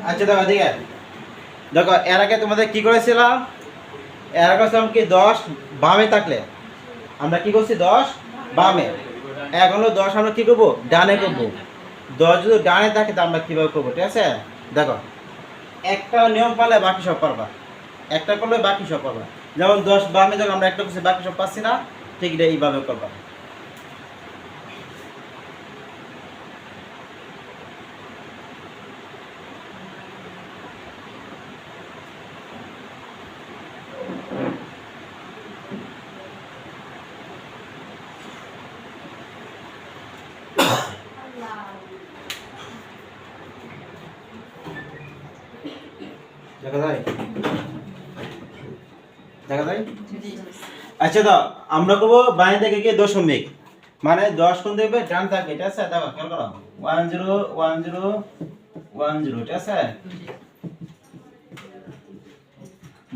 আচ্ছা দেখো ঠিক আছে, দেখো এর আগে তোমাদের কি করেছিলাম, এর আগে ছিলাম কি 10 বামে থাকলে আমরা কি করছি 10 বামে, এখন হলো 10 আমরা কি করবো ডানে করবো। 10 যদি ডানে থাকে তা আমরা কিভাবে করবো, ঠিক আছে। দেখো একটা নিয়ম পারলে বাকি সব পারবা, একটা করলে বাকি সব পারবা। যেমন 10 বামে যখন আমরা একটা করছি বাকি সব পাচ্ছি না, ঠিক এটা এইভাবে করবা। দেখা যায়, দেখা যায়। আচ্ছা তো আমরা করবো বাইরে থেকে গিয়ে দশমিক, মানে 10 কোণ দেখবে ডান থাকে, ঠিক আছে। দেখো খেয়াল করো 1 0 1 0 1 0, ঠিক আছে।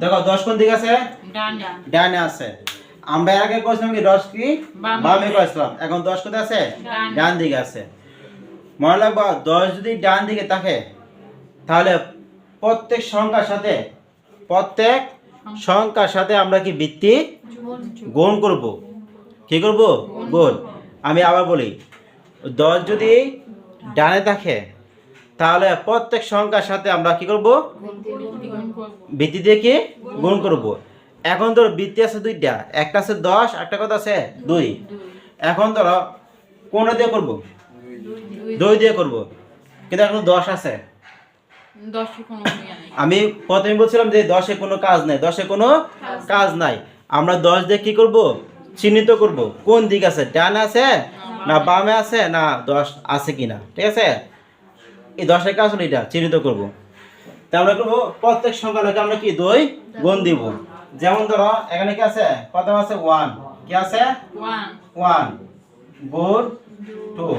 দেখো 10 কোণ দিকে আছে ডানে আছে। আমরা এর আগে কইছিলাম কি 10 কি বামে কইছিলাম, এখন 10 কোথায় আছে ডান দিকে আছে। মনে রাখবা 10 যদি ডান দিকে থাকে তাহলে প্রত্যেক সংখ্যার সাথে আমরা কি বৃত্তি গুণ করব। কি করব গুণ। আমি আবার বলি 10 যদি ডানে থাকে তাহলে প্রত্যেক সংখ্যার সাথে আমরা কি করব বৃত্তি দিয়ে কি গুণ করব। এখন ধরো বৃত্তি আছে দুইটা, একটা আছে 10, একটা কত আছে 2। এখন ধরো কোন দিয়ে করব 2 দিয়ে করব, কিন্তু এখন 10 আছে। আমি প্রথমে বলছিলাম যে 10 এ কোনো কাজ নাই, 10 এ কোনো কাজ নাই। আমরা 10 দিয়ে কি করব চিহ্নিত করব কোন দিক আছে, ডানে আছে না বামে আছে না 10 আছে কিনা, ঠিক আছে। এই 10 এর কাজ হলো এটা চিহ্নিত করব। তা আমরা করব প্রত্যেক সংখ্যাকে আমরা কি 2 গুণ দিব। যেমন ধরো এখানে কি আছে কত আছে 1, কি আছে 1 গুণ 2,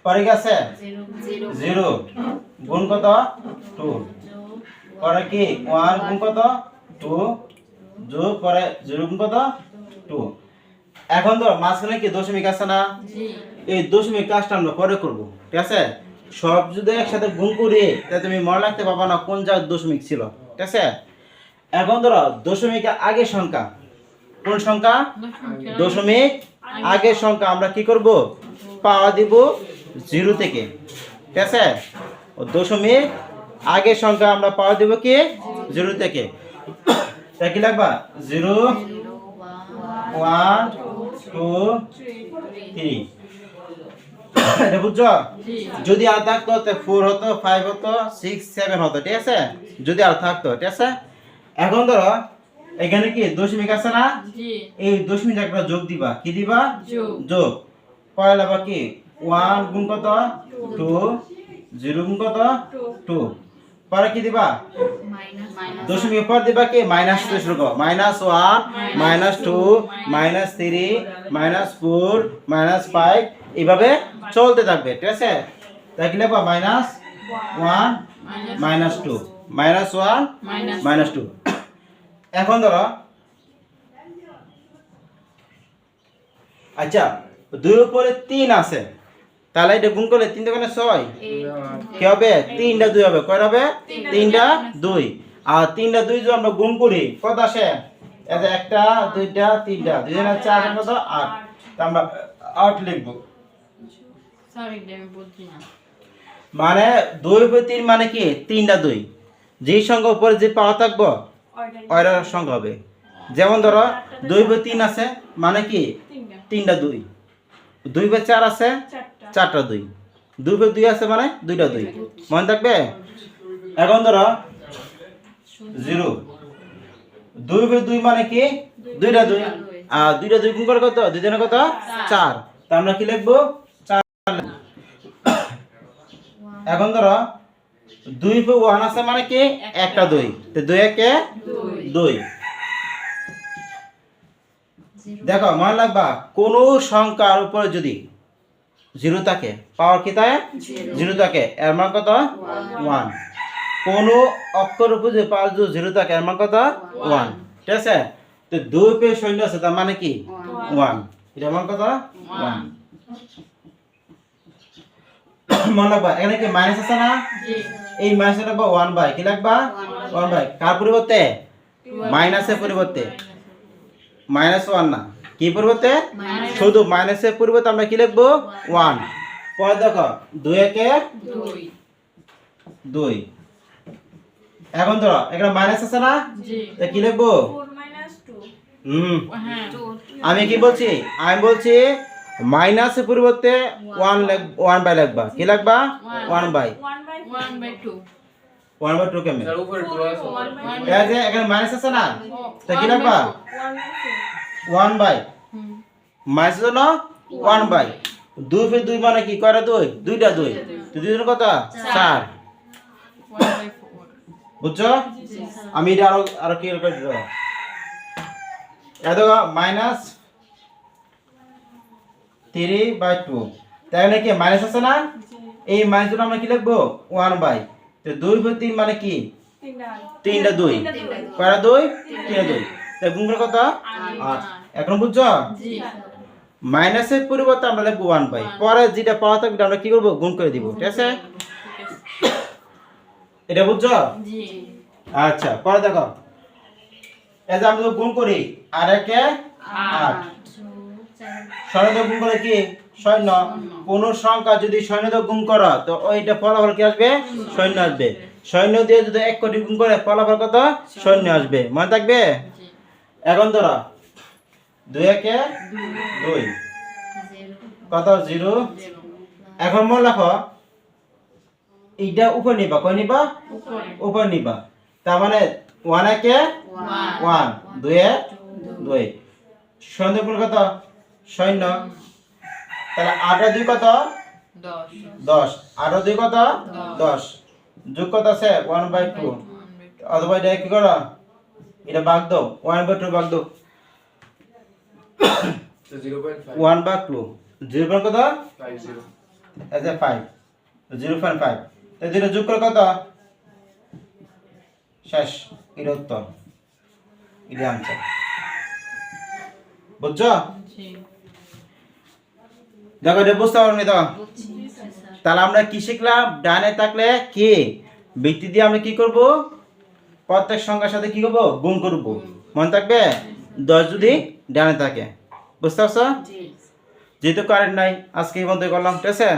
পরে কি আছে 0 গুণ কত 2, পরে কি 1 গুণ কত 2 যোগ পরে 0 গুণ কত 2। এখন তো মাঝখানে কি দশমিক আছে না, এই দশমিক কাজটা আমরা পরে করব, ঠিক আছে। সব যদি একসাথে গুণ করি তাহলে তুমি মনে রাখতে পারবা না কোন জায়গায় দশমিক ছিল, ঠিক আছে। এখন ধরো দশমিকের আগের সংখ্যা, কোন সংখ্যা দশমিক আগের সংখ্যা আমরা কি করব পাওয়া দিব 0 থেকে, ঠিক আছে। দশমিক আগের সংখ্যা আমরা পাওয়া দিব কি 0 থেকে। তা কি লাগবা 0 1 2 3, এটা বুঝছো। যদি আর থাকতো 4 হতো 5 হতো 6 7 হতো, ঠিক আছে, যদি আর থাকতো, ঠিক আছে। এখন ধরো এখানে কি দশমিক আছে না, এই দশমিক একটা যোগ দিবা, কি দিবা যোগ। পয়লা বা কি 1 গুণ কত 2, 0 গুণ কত 2, পরে কি দিবা দশমিক পর দিবা কি মাইনাস দিয়ে শুরু করো, -1 -2 -3 -4 -5 এইভাবে চলতে থাকবে, ঠিক আছে। তাই কি লিখবা -1 -2 -1 -2। এখন ধরো আচ্ছা 2 উপরে 3 আছে, তাহলে এটা গুণ করলে 3 দোকানে 6 কি হবে 3টা 2 হবে, কয় হবে 3টা 2। আর 3টা 2 যদি আমরা গুণ করি কত আসে, এই একটা 2টা 3টা 2 জনের 4 কত 8, তা আমরা 8 লিখব। মানে 2 উপরে 3 মানে কি 3টা 2, যে সংখ্যা উপরে যে পাওয়া থাকবো ওইটার সংখ্যা হবে। যেমন ধরো 2 উপরে 3 আছে মানে কি 3টা 2, 2 উপরে 4 আছে 4টা 2, 2 উপরে 2 আছে মানে 2টা 2, মনে থাকবে। এখন ধরো 0 2 উপরে 2 মানে কি 2টা 2, আর 2টা 2 গুণ করে কত 2 জনে কত 4, তা আমরা কি লিখবো 4। এখন ধরো 2 উপরে 1 আছে মানে কি একটা 2, তো 2 একে 2। দেখো মনে রাখবা কোন সংখ্যার উপরে যদি 0 থাকে পাওয়ার কি থাকে 0 থাকে, এর মান কত 1। কোন অক্ষর উপরে যদি পাওয়ার 0 থাকে এর মান কত 1, ঠিক আছে। তো 2 পে শূন্য আছে তার মানে কি 1, এর মান কত 1। মনে রাখবা এখানে কি মাইনাস আছে না, এই মাইনাস রাখবা 1 বাই কি লিখবা 1 বাই কার পরিবর্তে মাইনাসের পরিবর্তে -1 না কি পরিবর্তে শুধু মাইনাসের পরিবর্তে আমরা কি লিখবো 1 পরে দেখো 2 একে 2 এখন ধরো এখানে মাইনাস আছে না তা কি লিখবো 4 - 2 আমি কি বলছি আমি বলছি মাইনাসের পরিবর্তে 1 বাই লিখবা কি লিখবা 1 বাই 1/2 1 বাই 2 কেমনে স্যার উপরে 2 আছে এই যে এখানে মাইনাস আছে না তা কি লিখবা 1 বাই মাইনাস আছে না 1 বাই 2 ফির 2 মানে কি কয়টা 2 দুইটা 2 তো 2 এর কত 4 1/4 বুঝছো আমি এটা আরো ক্লিয়ার করে দিই দেখো মাইনাস 3/2 তাই নাকি মাইনাস আছে না এই মাইনাসটা আমরা কি লিখবো 1 বাই তো 2/3 মানে কি 3টা 2 কয়টা 2 3টা 2 তাই গুণ করে কত 8 এখন বুঝছো মাইনাসের পরিবর্তে আমরা লিখবো 1 বাই পরে যেটা পাওয়া থাকবে আমরা কি করব গুণ করে দিব ঠিক আছে এটা বুঝছো আচ্ছা পরে দেখো এই যে আমরা গুণ করি আর একে 8 শূন্য গুণ করে কি শূন্য কোন সংখ্যা যদি শূন্য দিয়ে গুণ করো তো ওইটা ফলাফল কি আসবে শূন্য আসবে শূন্য দিয়ে যদি 1 কোটি গুণ করে ফলাফল কত শূন্য আসবে মনে থাকবে এখন ধরো 2 একে 2 কত 0 এখন মনে রাখো এইটা উপর নিবা কই নিবা উপর নিবা তার মানে 1 একে 1 2 এ 2 শূন্য গুণ কত শূন্য তাহলে 8 আর 2 কত 10 8 আর 2 কত 10 যোগ কত আছে 1/2 অথবা এটা কি করো এটা ভাগ দাও 1/2 ভাগ দাও তো 0.5 1/2 0 কত 50 as a 5 0.5 তাই দুটো যোগ করে কত শেষ এর উত্তর এটা आंसर বুঝছো দেখো এটা বুঝতে পারোনি তো তাহলে আমরা কি শিখলাম ডানে থাকলে কি ব্যক্তি দিয়ে আমরা কি করব প্রত্যেক সংখ্যার সাথে কি করব গুণ করব মনে থাকবে 10 যদি ডানে থাকে বুঝতে পারছো যেহেতু কারেন্ট নাই আজকে এই পর্যন্ত করলাম ঠিক আছে